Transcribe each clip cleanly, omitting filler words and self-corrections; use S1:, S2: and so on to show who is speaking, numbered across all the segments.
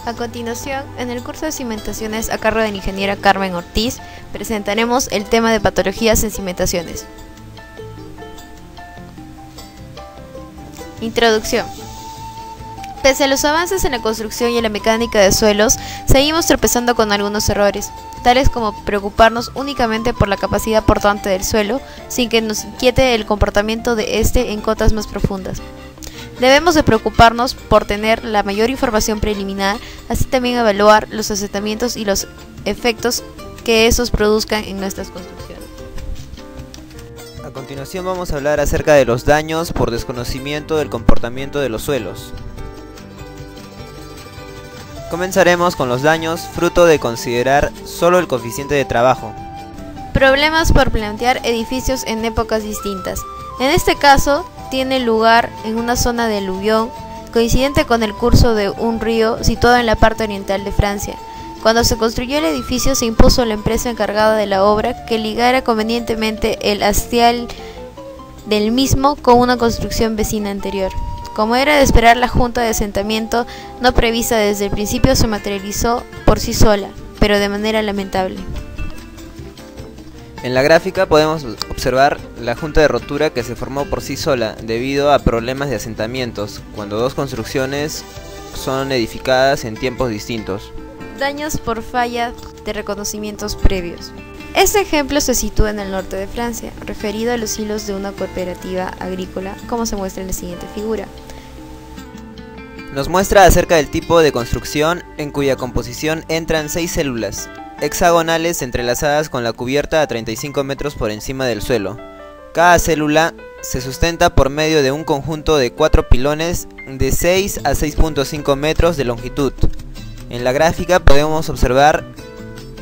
S1: A continuación, en el curso de cimentaciones a cargo de la ingeniera Carmen Ortiz, presentaremos el tema de patologías en cimentaciones. Introducción. Pese a los avances en la construcción y en la mecánica de suelos, seguimos tropezando con algunos errores, tales como preocuparnos únicamente por la capacidad portante del suelo, sin que nos inquiete el comportamiento de éste en cotas más profundas. Debemos de preocuparnos por tener la mayor información preliminar, así también evaluar los asentamientos y los efectos que estos produzcan en nuestras construcciones.
S2: A continuación vamos a hablar acerca de los daños por desconocimiento del comportamiento de los suelos. Comenzaremos con los daños fruto de considerar solo el coeficiente de trabajo.
S1: Problemas por plantear edificios en épocas distintas. En este caso, tiene lugar en una zona de aluvión coincidente con el curso de un río situado en la parte oriental de Francia. Cuando se construyó el edificio se impuso a la empresa encargada de la obra que ligara convenientemente el hastial del mismo con una construcción vecina anterior. Como era de esperar, la junta de asentamiento no prevista desde el principio se materializó por sí sola, pero de manera lamentable.
S2: En la gráfica podemos observar la junta de rotura que se formó por sí sola debido a problemas de asentamientos, cuando dos construcciones son edificadas en tiempos distintos.
S1: Daños por falla de reconocimientos previos. Este ejemplo se sitúa en el norte de Francia, referido a los hilos de una cooperativa agrícola, como se muestra en la siguiente figura.
S2: Nos muestra acerca del tipo de construcción en cuya composición entran 6 células hexagonales entrelazadas con la cubierta a 35 metros por encima del suelo. Cada célula se sustenta por medio de un conjunto de 4 pilones de 6 a 6.5 metros de longitud. En la gráfica podemos observar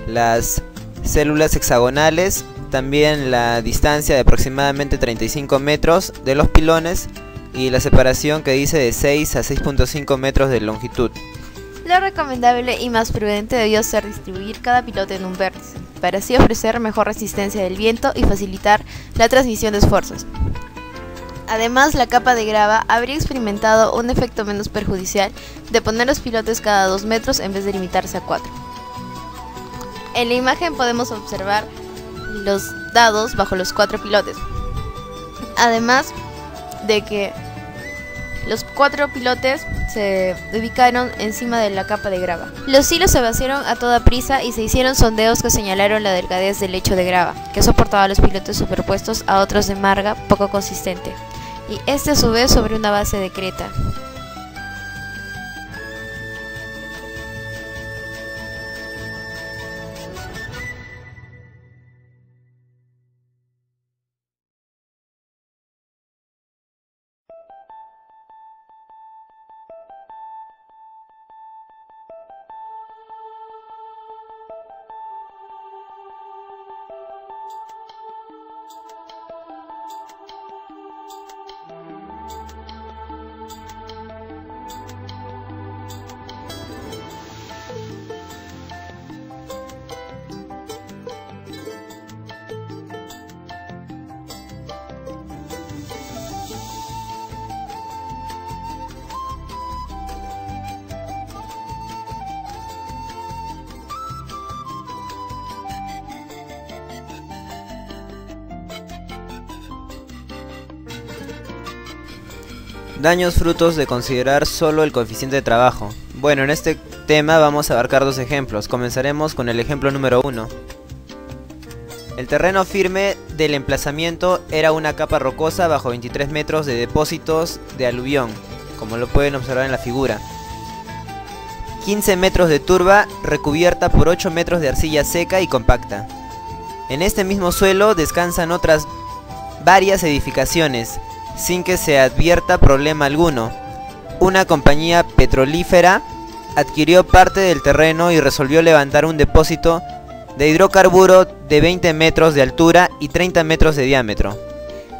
S2: las células hexagonales, también la distancia de aproximadamente 35 metros de los pilones y la separación que dice de 6 a 6.5 metros de longitud.
S1: Lo recomendable y más prudente debió ser distribuir cada pilote en un vértice, para así ofrecer mejor resistencia del viento y facilitar la transmisión de esfuerzos. Además, la capa de grava habría experimentado un efecto menos perjudicial de poner los pilotes cada 2 metros en vez de limitarse a 4. En la imagen podemos observar los dados bajo los 4 pilotes, además de que los 4 pilotes se ubicaron encima de la capa de grava. Los hilos se vaciaron a toda prisa y se hicieron sondeos que señalaron la delgadez del lecho de grava, que soportaba los pilotes superpuestos a otros de marga poco consistente, y este a su vez sobre una base de creta.
S2: Daños frutos de considerar solo el coeficiente de trabajo. Bueno, en este tema vamos a abarcar 2 ejemplos. Comenzaremos con el ejemplo número 1. El terreno firme del emplazamiento era una capa rocosa bajo 23 metros de depósitos de aluvión, como lo pueden observar en la figura. 15 metros de turba recubierta por 8 metros de arcilla seca y compacta. En este mismo suelo descansan otras varias edificaciones, sin que se advierta problema alguno. Una compañía petrolífera adquirió parte del terreno y resolvió levantar un depósito de hidrocarburo de 20 metros de altura y 30 metros de diámetro.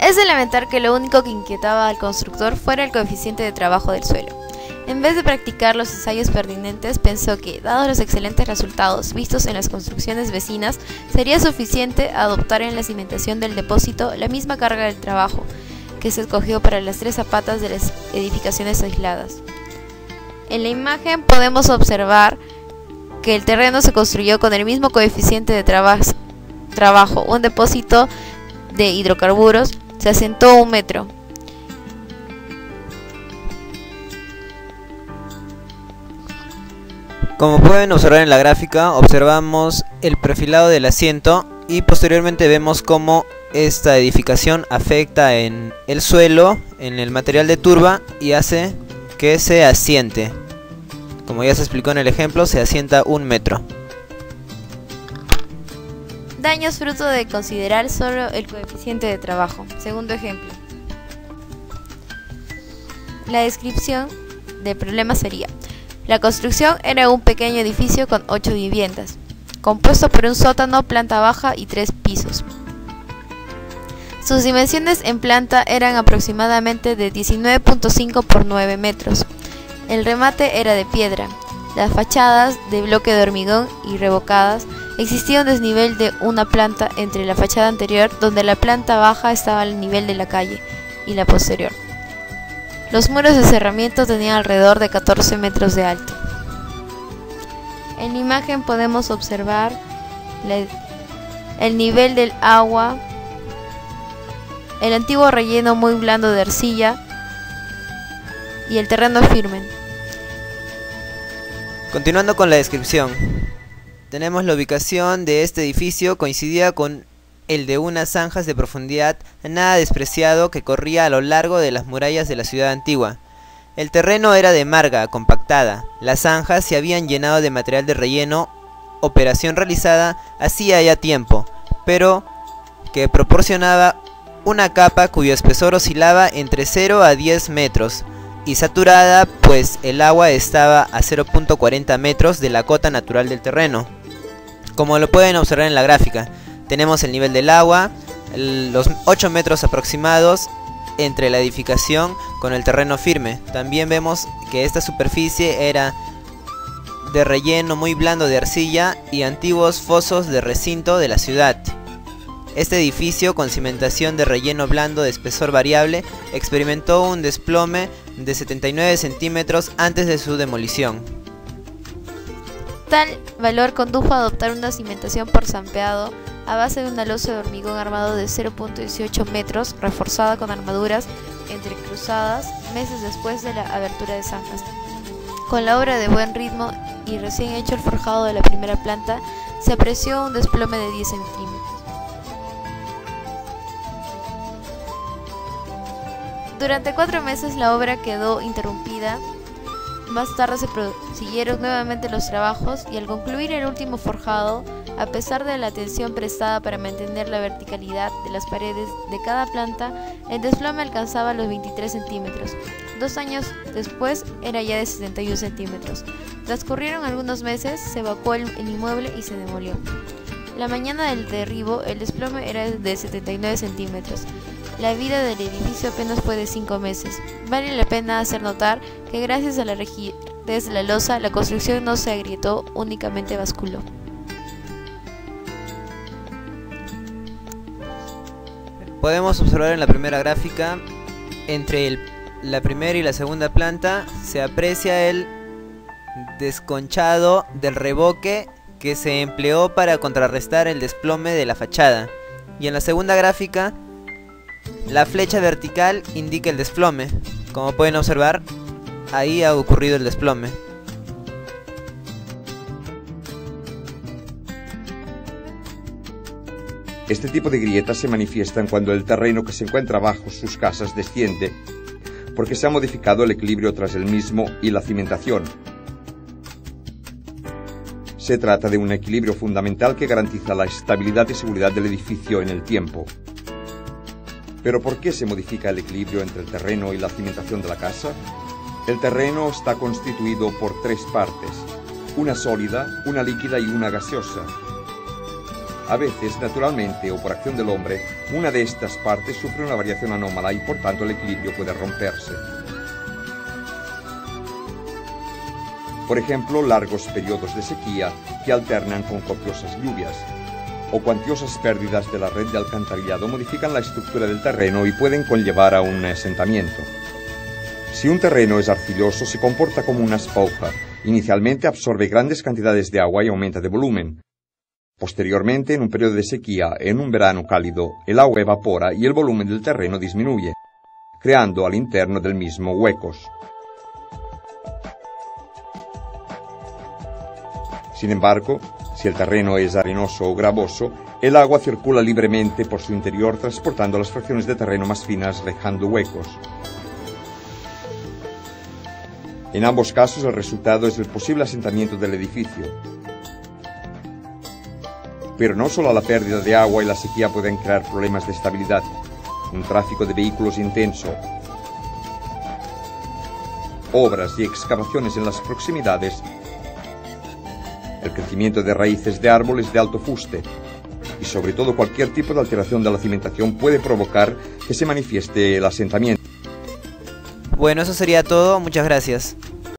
S1: Es de lamentar que lo único que inquietaba al constructor fuera el coeficiente de trabajo del suelo. En vez de practicar los ensayos pertinentes, pensó que, dados los excelentes resultados vistos en las construcciones vecinas, sería suficiente adoptar en la cimentación del depósito la misma carga del trabajo que se escogió para las 3 zapatas de las edificaciones aisladas. En la imagen podemos observar que el terreno se construyó con el mismo coeficiente de trabajo. Un depósito de hidrocarburos se asentó 1 metro.
S2: Como pueden observar en la gráfica, observamos el perfilado del asiento y posteriormente vemos cómo esta edificación afecta en el suelo, en el material de turba y hace que se asiente. Como ya se explicó en el ejemplo, se asienta 1 metro.
S1: Daños fruto de considerar solo el coeficiente de trabajo. Segundo ejemplo. La descripción del problema sería: la construcción era un pequeño edificio con 8 viviendas, compuesto por un sótano, planta baja y 3 pisos. Sus dimensiones en planta eran aproximadamente de 19.5 por 9 metros. El remate era de piedra. Las fachadas de bloque de hormigón y revocadas. Existía un desnivel de una planta entre la fachada anterior, donde la planta baja estaba al nivel de la calle, y la posterior. Los muros de cerramiento tenían alrededor de 14 metros de alto. En la imagen podemos observar el nivel del agua, el antiguo relleno muy blando de arcilla y el terreno firme.
S2: Continuando con la descripción, tenemos la ubicación de este edificio coincidía con el de unas zanjas de profundidad nada despreciado que corría a lo largo de las murallas de la ciudad antigua. El terreno era de marga compactada, las zanjas se habían llenado de material de relleno, operación realizada hacía ya tiempo, pero que proporcionaba una capa cuyo espesor oscilaba entre 0 a 10 metros y saturada, pues el agua estaba a 0.40 metros de la cota natural del terreno. Como lo pueden observar en la gráfica, tenemos el nivel del agua, los 8 metros aproximados entre la edificación con el terreno firme. También vemos que esta superficie era de relleno muy blando de arcilla y antiguos fosos de recinto de la ciudad. Este edificio, con cimentación de relleno blando de espesor variable, experimentó un desplome de 79 centímetros antes de su demolición.
S1: Tal valor condujo a adoptar una cimentación por zampeado a base de una losa de hormigón armado de 0.18 metros, reforzada con armaduras entrecruzadas meses después de la abertura de zanjas. Con la obra de buen ritmo y recién hecho el forjado de la primera planta, se apreció un desplome de 10 centímetros. Durante 4 meses la obra quedó interrumpida. Más tarde se prosiguieron nuevamente los trabajos y al concluir el último forjado, a pesar de la atención prestada para mantener la verticalidad de las paredes de cada planta, el desplome alcanzaba los 23 centímetros. 2 años después era ya de 71 centímetros. Transcurrieron algunos meses, se evacuó el inmueble y se demolió. La mañana del derribo, el desplome era de 79 centímetros. La vida del edificio apenas fue de 5 meses. Vale la pena hacer notar que gracias a la rigidez de la losa, la construcción no se agrietó, únicamente basculó.
S2: Podemos observar en la primera gráfica, entre la primera y la segunda planta, se aprecia el desconchado del revoque que se empleó para contrarrestar el desplome de la fachada. Y en la segunda gráfica, la flecha vertical indica el desplome. Como pueden observar, ahí ha ocurrido el desplome.
S3: Este tipo de grietas se manifiestan cuando el terreno que se encuentra bajo sus casas desciende, porque se ha modificado el equilibrio tras el mismo y la cimentación. Se trata de un equilibrio fundamental que garantiza la estabilidad y seguridad del edificio en el tiempo. ¿Pero por qué se modifica el equilibrio entre el terreno y la cimentación de la casa? El terreno está constituido por 3 partes, una sólida, una líquida y una gaseosa. A veces, naturalmente o por acción del hombre, una de estas partes sufre una variación anómala y por tanto el equilibrio puede romperse. Por ejemplo, largos periodos de sequía que alternan con copiosas lluvias, o cuantiosas pérdidas de la red de alcantarillado modifican la estructura del terreno y pueden conllevar a un asentamiento. Si un terreno es arcilloso, se comporta como una esponja. Inicialmente absorbe grandes cantidades de agua y aumenta de volumen. Posteriormente, en un periodo de sequía, en un verano cálido, el agua evapora y el volumen del terreno disminuye, creando al interno del mismo huecos. Sin embargo, si el terreno es arenoso o gravoso, el agua circula libremente por su interior transportando las fracciones de terreno más finas, dejando huecos. En ambos casos el resultado es el posible asentamiento del edificio. Pero no solo la pérdida de agua y la sequía pueden crear problemas de estabilidad. Un tráfico de vehículos intenso, obras y excavaciones en las proximidades, el crecimiento de raíces de árboles de alto fuste y sobre todo cualquier tipo de alteración de la cimentación puede provocar que se manifieste el asentamiento.
S2: Bueno, eso sería todo. Muchas gracias.